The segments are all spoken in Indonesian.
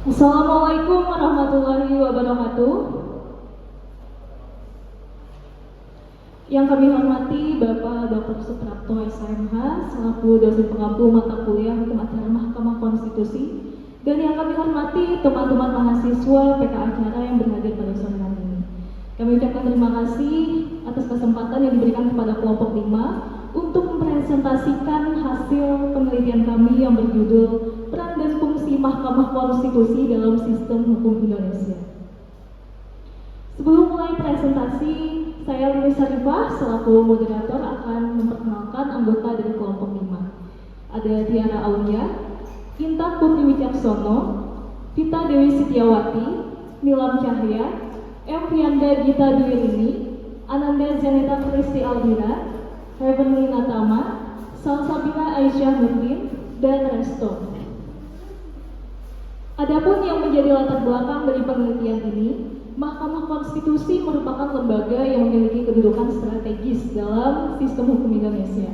Assalamualaikum warahmatullahi wabarakatuh. Yang kami hormati Bapak Dr. Suprapto SMH selaku dosen pengampu mata kuliah Hukum Acara Mahkamah Konstitusi, dan yang kami hormati teman-teman mahasiswa PK Acara yang berhadir pada sore hari ini. Kami ucapkan terima kasih atas kesempatan yang diberikan kepada kelompok 5 untuk mempresentasikan hasil penelitian kami yang berjudul Peran dan Fungsi Mahkamah Konstitusi dalam Sistem Hukum Indonesia. Sebelum mulai presentasi, saya Lili Sarifah selaku moderator akan memperkenalkan anggota dari kelompok 5. Ada Tiara Aulia, Intan Putri Wicaksono, Vita Dewi Setiawati, Nilam Cahya, M. Fianda Gita Dwirini, Ananda Zaneta Kristi Aldira, Heavenly Natama, Salsabila Aisyah Nurdin, dan Resto. Adapun yang menjadi latar belakang dari penelitian ini, Mahkamah Konstitusi merupakan lembaga yang memiliki kedudukan strategis dalam sistem hukum Indonesia.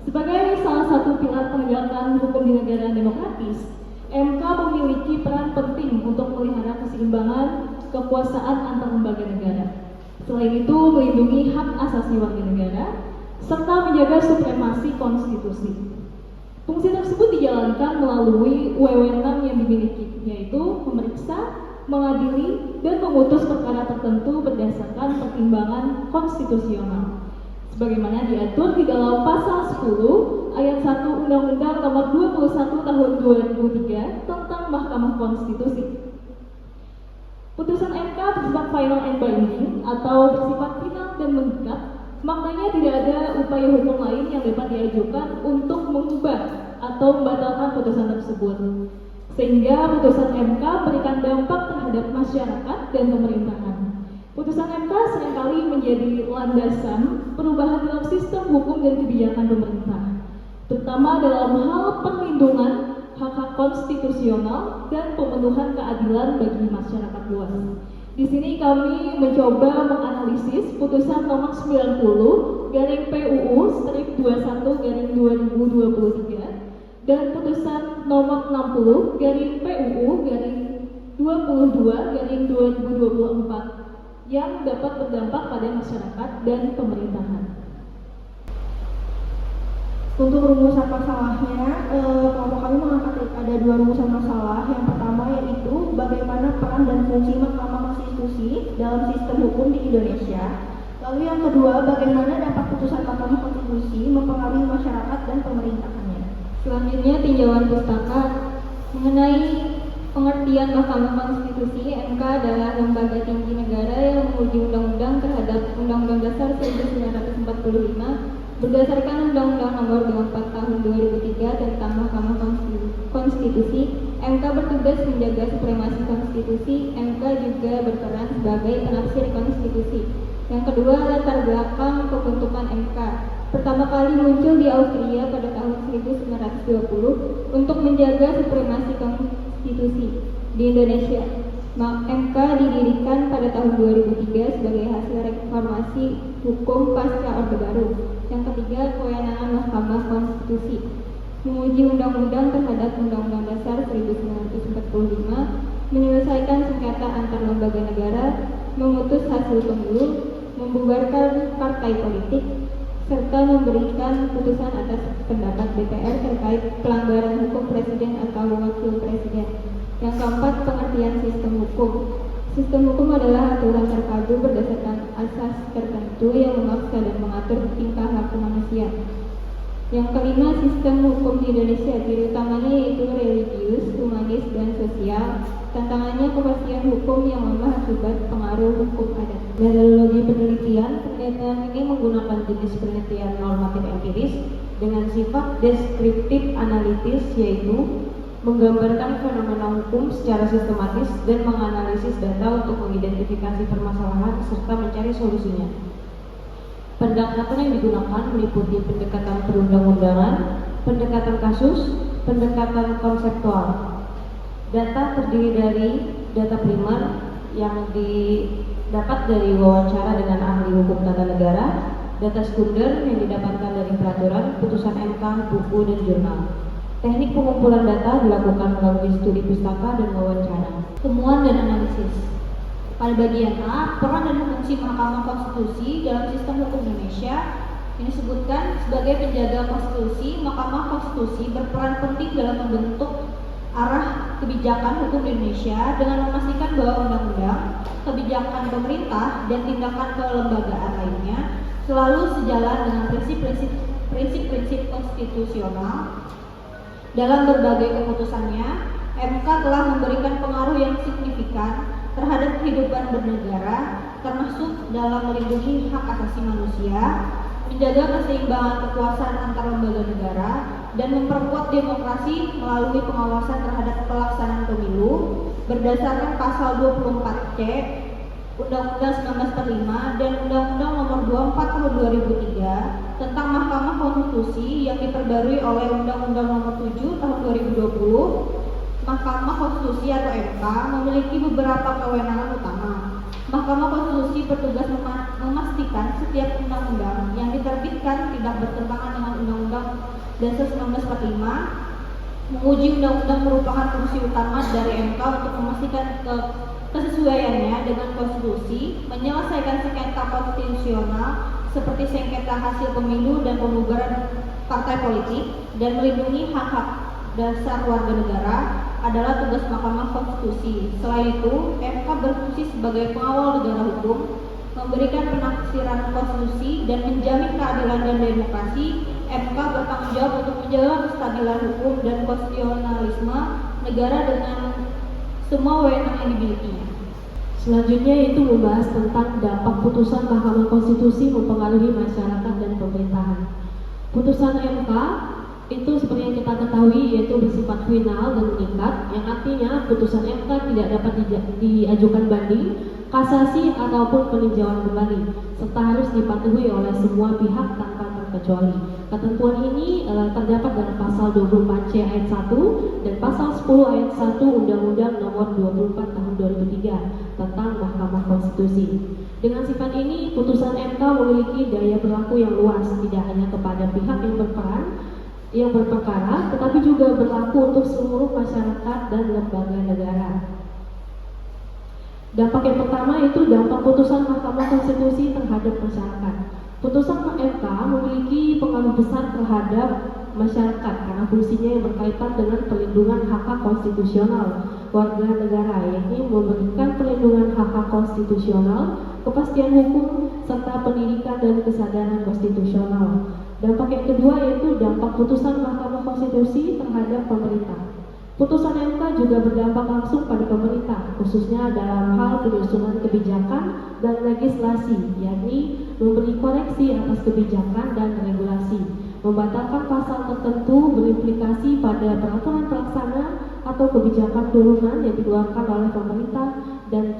Sebagai salah satu pilar penegakan hukum di negara demokratis, MK memiliki peran penting untuk memelihara keseimbangan kekuasaan antar lembaga negara. Selain itu, melindungi hak asasi warga negara, serta menjaga supremasi konstitusi. Fungsi tersebut dijalankan melalui wewenang yang dimiliki, yaitu memeriksa, mengadili, dan memutus perkara tertentu berdasarkan pertimbangan konstitusional. Sebagaimana diatur di dalam pasal 10 ayat 1 Undang-Undang Nomor 21 Tahun 2003 tentang Mahkamah Konstitusi. Putusan MK bersifat final and binding atau bersifat final dan mengikat. Maknanya tidak ada upaya hukum lain yang dapat diajukan untuk mengubah atau membatalkan putusan tersebut. Sehingga putusan MK berikan dampak terhadap masyarakat dan pemerintahan. Putusan MK seringkali menjadi landasan perubahan dalam sistem hukum dan kebijakan pemerintah, terutama dalam hal perlindungan hak-hak konstitusional dan pemenuhan keadilan bagi masyarakat luas. Di sini kami mencoba menganalisis putusan nomor 90 garing PUU strip 21 garing 2023 dan putusan nomor 60 garing PUU garing 22 garing 2024 yang dapat berdampak pada masyarakat dan pemerintahan. Untuk rumusan masalahnya, kelompok kami mengangkat ada 2 rumusan masalah. Yang pertama yaitu bagaimana peran dan fungsi Mahkamah Konstitusi dalam sistem hukum di Indonesia. Lalu yang kedua, bagaimana dampak putusan Mahkamah Konstitusi mempengaruhi masyarakat dan pemerintahannya. Selanjutnya tinjauan pustaka mengenai pengertian Mahkamah Konstitusi. MK adalah lembaga tinggi negara yang menguji undang-undang terhadap Undang-Undang Dasar 1945 berdasarkan Undang-Undang Nomor 24 Tahun 2003 tentang Mahkamah Konstitusi. MK bertugas menjaga supremasi konstitusi. MK juga berperan sebagai penafsir konstitusi. Yang kedua, latar belakang pembentukan MK. Pertama kali muncul di Austria pada tahun 1920 untuk menjaga supremasi konstitusi di Indonesia. MK didirikan pada tahun 2003 sebagai hasil reformasi hukum pasca Orde Baru. Yang ketiga, kewenangan Mahkamah Konstitusi menguji undang-undang terhadap Undang-Undang Dasar 1945, menyelesaikan sengketa antar lembaga negara, memutus hasil pemilu, membubarkan partai politik, serta memberikan putusan atas pendapat DPR terkait pelanggaran hukum presiden atau wakil presiden. Yang keempat, pengertian sistem hukum. Sistem hukum adalah aturan terpadu berdasarkan asas tertentu yang memaksa dan mengatur tingkah laku manusia. Yang kelima, sistem hukum di Indonesia, ciri utamanya yaitu religius, humanis, dan sosial. Tantangannya kepastian hukum yang lemah akibat pengaruh hukum adat. Metodologi penelitian ini menggunakan jenis penelitian normatif empiris dengan sifat deskriptif analitis, yaitu menggambarkan fenomena hukum secara sistematis dan menganalisis data untuk mengidentifikasi permasalahan serta mencari solusinya. Pendekatan yang digunakan meliputi pendekatan perundang-undangan, pendekatan kasus, pendekatan konseptual. Data terdiri dari data primer yang didapat dari wawancara dengan ahli hukum tata negara, data sekunder yang didapatkan dari peraturan, putusan MK, buku, dan jurnal. Teknik pengumpulan data dilakukan melalui studi pustaka dan wawancara. Temuan dan analisis. Pada bagian A, peran dan fungsi Mahkamah Konstitusi dalam sistem hukum Indonesia ini disebutkan sebagai penjaga konstitusi. Mahkamah Konstitusi berperan penting dalam membentuk arah kebijakan hukum di Indonesia dengan memastikan bahwa undang-undang, kebijakan pemerintah, dan tindakan kelembagaan lainnya selalu sejalan dengan prinsip-prinsip konstitusional. Dalam berbagai keputusannya, MK telah memberikan pengaruh yang signifikan terhadap kehidupan bernegara, termasuk dalam melindungi hak asasi manusia, menjaga keseimbangan kekuasaan antar lembaga negara, dan memperkuat demokrasi melalui pengawasan terhadap pelaksanaan pemilu berdasarkan pasal 24C Undang-Undang 1945 dan Undang-Undang Nomor 24 Tahun 2003 tentang Mahkamah Konstitusi yang diperbarui oleh Undang-Undang Nomor 7 Tahun 2020. Mahkamah Konstitusi atau MK memiliki beberapa kewenangan utama. Mahkamah Konstitusi bertugas memastikan setiap undang-undang yang diterbitkan tidak bertentangan dengan Undang-Undang Dasar 1945. Menguji undang-undang merupakan fungsi utama dari MK untuk memastikan kesesuaiannya dengan konstitusi, menyelesaikan sengketa konstitusional seperti sengketa hasil pemilu dan pembubaran partai politik, dan melindungi hak-hak dasar warga negara adalah tugas Mahkamah Konstitusi. Selain itu, MK berfungsi sebagai pengawal negara hukum, memberikan penafsiran konstitusi, dan menjamin keadilan dan demokrasi. MK bertanggung jawab untuk menjaga kestabilan hukum dan konstitusionalisme negara dengan semua wewenang yang dimilikinya. Selanjutnya itu membahas tentang dampak putusan Mahkamah Konstitusi mempengaruhi masyarakat dan pemerintahan. Putusan MK itu seperti yang kita ketahui yaitu bersifat final dan mengikat, yang artinya putusan MK tidak dapat diajukan banding, kasasi ataupun peninjauan kembali, serta harus dipatuhi oleh semua pihak tanpa terkecuali. Ketentuan ini terdapat dalam pasal 24C ayat 1 dan pasal 10 ayat 1 Undang-Undang Nomor 24 Tahun 2003 tentang Mahkamah Konstitusi. Dengan sifat ini, putusan MK memiliki daya berlaku yang luas, tidak hanya kepada pihak yang berperkara, tetapi juga berlaku untuk seluruh masyarakat dan lembaga negara. Dampak yang pertama itu dampak putusan Mahkamah Konstitusi terhadap masyarakat. Putusan MK memiliki pengaruh besar terhadap masyarakat karena fungsinya yang berkaitan dengan perlindungan hak-hak konstitusional warga negara, yakni memberikan perlindungan hak-hak konstitusional, kepastian hukum, serta pendidikan dan kesadaran konstitusional. Dampak yang kedua yaitu dampak putusan Mahkamah Konstitusi terhadap pemerintah. Putusan MK juga berdampak langsung pada pemerintah, khususnya dalam hal penyusunan kebijakan dan legislasi, yakni memberi koreksi atas kebijakan dan regulasi, membatalkan pasal tertentu berimplikasi pada peraturan pelaksana atau kebijakan turunan yang dikeluarkan oleh pemerintah dan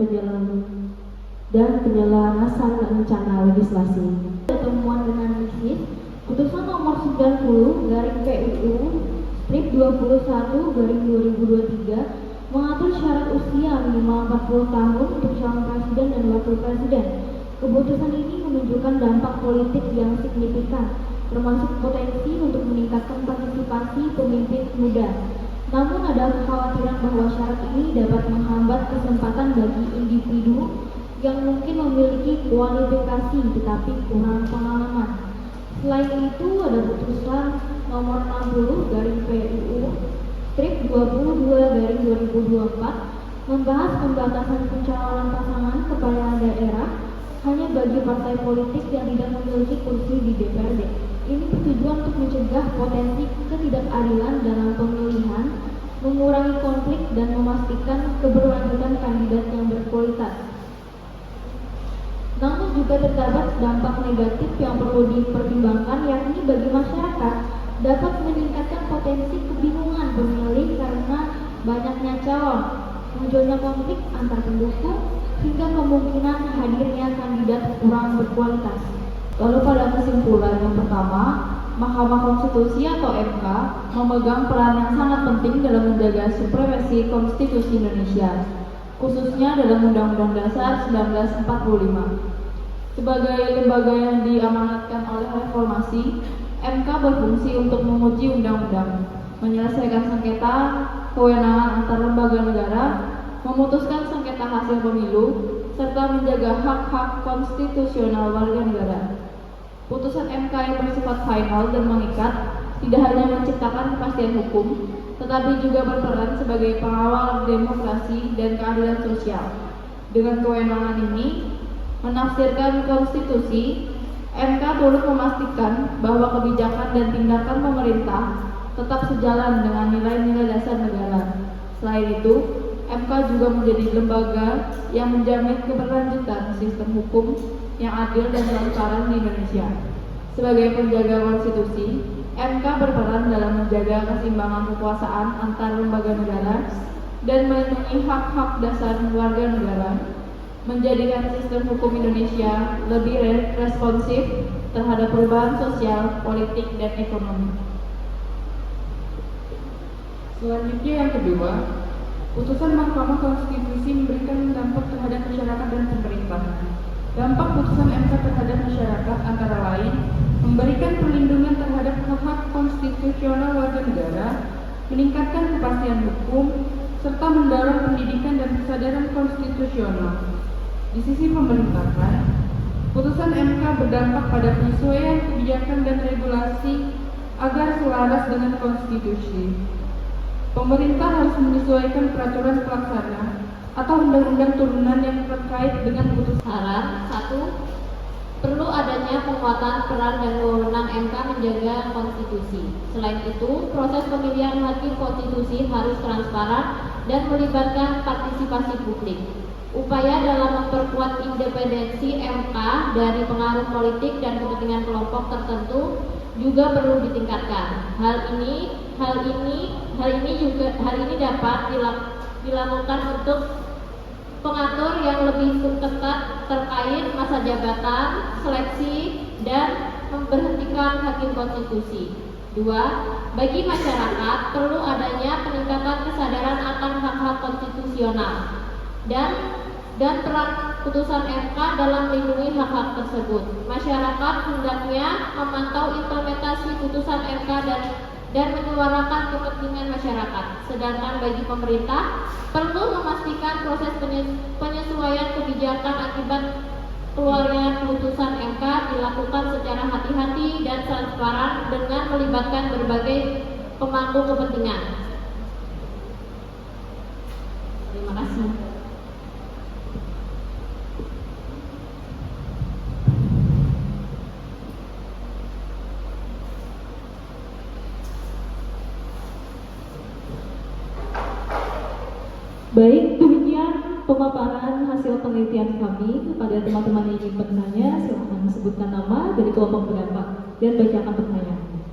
penyelarasan rencana legislasi. Temuan dan analisis. Putusan nomor 90 garing PUU Strip 21/2023 mengatur syarat usia minimal 40 tahun untuk calon presiden dan wakil presiden. Keputusan ini menunjukkan dampak politik yang signifikan, termasuk potensi untuk meningkatkan partisipasi pemimpin muda. Namun ada kekhawatiran bahwa syarat ini dapat menghambat kesempatan bagi individu yang mungkin memiliki kualifikasi tetapi kurang pengalaman. Selain itu, ada putusan nomor 60 garing PUU Strip 22/2024 membahas pembatasan pencalonan pasangan kepala daerah hanya bagi partai politik yang tidak memiliki kursi di DPRD. Ini bertujuan untuk mencegah potensi ketidakadilan dalam pemilihan, mengurangi konflik, dan memastikan keberlanjutan kandidat yang berkualitas. Namun juga terdapat dampak negatif yang perlu dipertimbangkan, yakni bagi masyarakat dapat meningkatkan potensi kebingungan pemilih karena banyaknya calon, munculnya konflik antar pendukung, hingga kemungkinan hadirnya kandidat kurang berkualitas. Lalu pada kesimpulan yang pertama, Mahkamah Konstitusi atau MK memegang peran yang sangat penting dalam menjaga supremasi konstitusi Indonesia, khususnya dalam Undang-Undang Dasar 1945. Sebagai lembaga yang diamanatkan oleh reformasi, MK berfungsi untuk menguji undang-undang. menyelesaikan sengketa, kewenangan antar lembaga negara, memutuskan sengketa hasil pemilu, serta menjaga hak-hak konstitusional warga negara. Putusan MK yang bersifat final dan mengikat tidak hanya menciptakan kepastian hukum, tetapi juga berperan sebagai pengawal demokrasi dan keadilan sosial. Dengan kewenangan ini, menafsirkan konstitusi, MK turut memastikan bahwa kebijakan dan tindakan pemerintah tetap sejalan dengan nilai-nilai dasar negara. Selain itu, MK juga menjadi lembaga yang menjamin keberlanjutan sistem hukum yang adil dan transparan di Indonesia. Sebagai penjaga konstitusi, MK berperan dalam menjaga keseimbangan kekuasaan antar lembaga negara dan melindungi hak-hak dasar warga negara, menjadikan sistem hukum Indonesia lebih responsif terhadap perubahan sosial, politik, dan ekonomi. Selanjutnya yang kedua, putusan Mahkamah Konstitusi memberikan dampak terhadap masyarakat dan pemerintah. Dampak putusan MK terhadap masyarakat antara lain memberikan perlindungan terhadap hak-hak konstitusional warga negara, meningkatkan kepastian hukum, serta mendorong pendidikan dan kesadaran konstitusional. Di sisi pemerintahan, putusan MK berdampak pada penyesuaian kebijakan dan regulasi agar selaras dengan konstitusi. Pemerintah harus menyesuaikan peraturan pelaksana atau undang-undang turunan yang terkait dengan putusan. Saran 1. Perlu adanya penguatan peran dan wewenang MK menjaga konstitusi. Selain itu, proses pemilihan hakim konstitusi harus transparan dan melibatkan partisipasi publik. Upaya dalam memperkuat independensi MK dari pengaruh politik dan kepentingan kelompok tertentu juga perlu ditingkatkan. Hal ini dapat dilakukan untuk pengatur yang lebih ketat terkait masa jabatan, seleksi, dan memberhentikan hakim konstitusi. 2. Bagi masyarakat perlu adanya peningkatan kesadaran akan hak-hak konstitusional dan peran putusan MK dalam melindungi hak-hak tersebut. Masyarakat hendaknya memantau implementasi putusan MK dan menyuarakan kepentingan masyarakat. Sedangkan bagi pemerintah perlu memastikan proses penyesuaian kebijakan akibat keluarnya putusan MK dilakukan secara hati-hati dan transparan dengan melibatkan berbagai pemangku kepentingan. Terima kasih. Baik, demikian pemaparan hasil penelitian kami. Kepada teman-teman yang ingin bertanya, silakan sebutkan nama dari kelompok berapa dan bacakan pertanyaannya.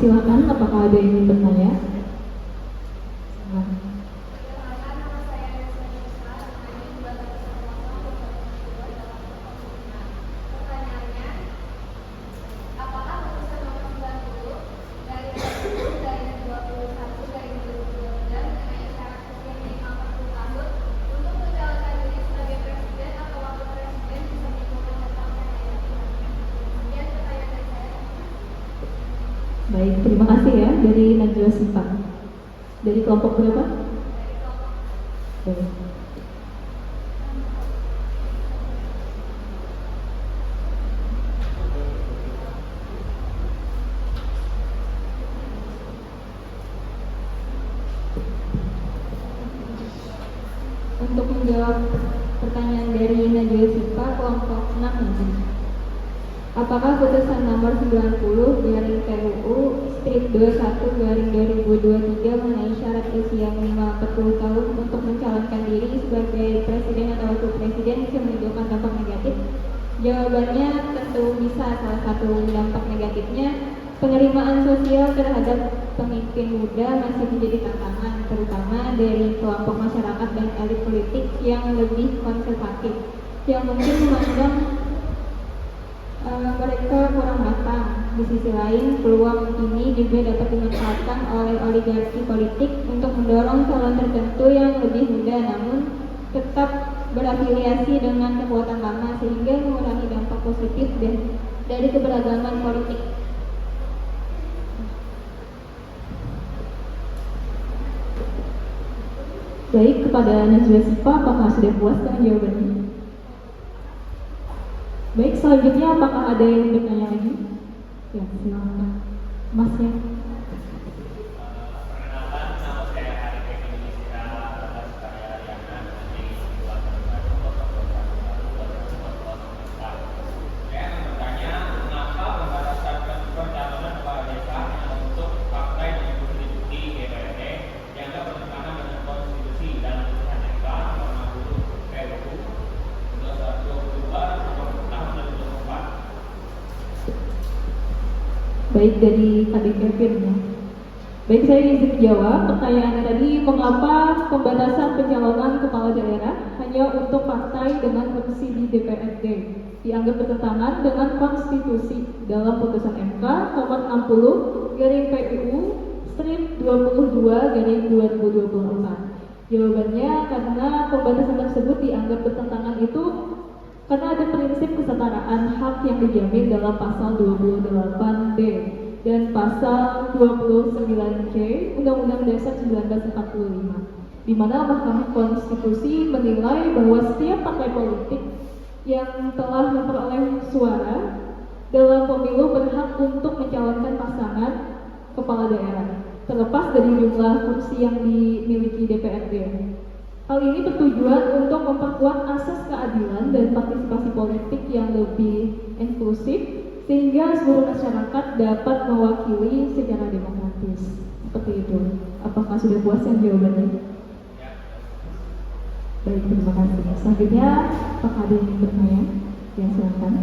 Silakan, apakah ada yang ingin bertanya? Silakan. Baik, terima kasih ya. Dari Najwa Sifat. Dari kelompok berapa? Baik. Untuk menjawab pertanyaan dari Najwa Sifat, kelompok 6 izin. Apakah putusan nomor 90/PUU strip 21/2023 mengenai syarat usia minimal 40 tahun untuk mencalonkan diri sebagai presiden atau wakil presiden bisa menimbulkan dampak negatif? Jawabannya tentu bisa. Salah satu dampak negatifnya, penerimaan sosial terhadap pemimpin muda masih menjadi tantangan, terutama dari kelompok masyarakat dan elit politik yang lebih konservatif, yang mungkin memandang mereka kurang matang. Di sisi lain, peluang ini juga dapat dimanfaatkan oleh oligarki politik untuk mendorong calon tertentu yang lebih muda namun tetap berafiliasi dengan kekuatan lama, sehingga mengurangi dampak positif dari keberagaman politik. Baik, kepada Najwa Sipa, apakah sudah puas dengan jawabannya? Baik, selanjutnya apakah ada yang bertanya lagi? Ya, silakan. Masnya. Baik, dari Kadek Kevin ya. Baik, saya izin jawab pertanyaannya tadi, mengapa pembatasan pencalonan kepala daerah hanya untuk partai dengan kursi di DPRD dianggap bertentangan dengan konstitusi dalam putusan MK nomor 60 garing PUU strip 22 garing 2024. Jawabannya karena pembatasan tersebut dianggap bertentangan itu karena ada prinsip kesetaraan hak yang dijamin dalam pasal 28D dan pasal 29C Undang-Undang Dasar 1945, di mana Mahkamah Konstitusi menilai bahwa setiap partai politik yang telah memperoleh suara dalam pemilu berhak untuk mencalonkan pasangan kepala daerah, terlepas dari jumlah kursi yang dimiliki DPRD. Hal ini bertujuan untuk memperkuat asas keadilan dan partisipasi politik yang lebih inklusif sehingga seluruh masyarakat dapat mewakili secara demokratis. Seperti itu. Apakah sudah puas yang jawabannya? Baik, terima kasih. Selanjutnya, apakah ada yang bertanya? Ya, silakan.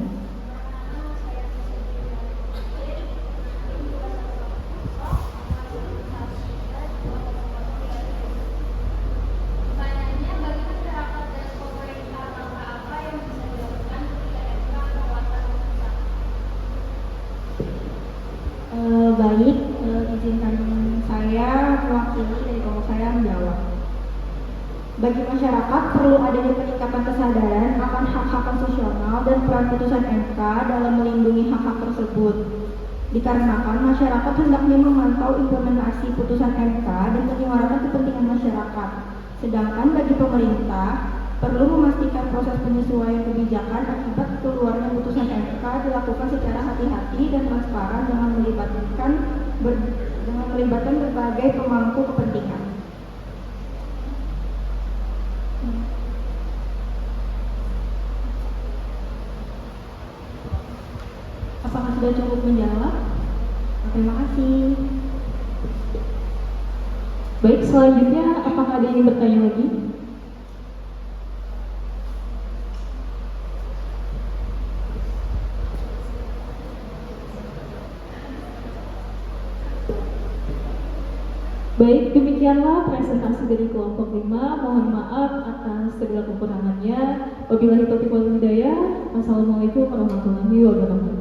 Baik, izinkan saya mewakili dari kelompok saya menjawab. Bagi masyarakat perlu adanya peningkatan kesadaran akan hak-hak konstitusional dan peran putusan MK dalam melindungi hak-hak tersebut. Dikarenakan masyarakat hendaknya memantau implementasi putusan MK dan menyuarakan kepentingan masyarakat. Sedangkan bagi pemerintah perlu memastikan proses penyesuaian kebijakan akibat keluarnya putusan MK dilakukan secara hati-hati dan transparan dengan melibatkan berbagai pemangku kepentingan. Apakah sudah cukup menjawab? Terima kasih. Baik, selanjutnya apakah ada yang bertanya lagi? Baik, demikianlah presentasi dari kelompok 5. Mohon maaf atas segala kekurangannya. Wabillahi taufiq wal hidayah. Wassalamualaikum warahmatullahi wabarakatuh.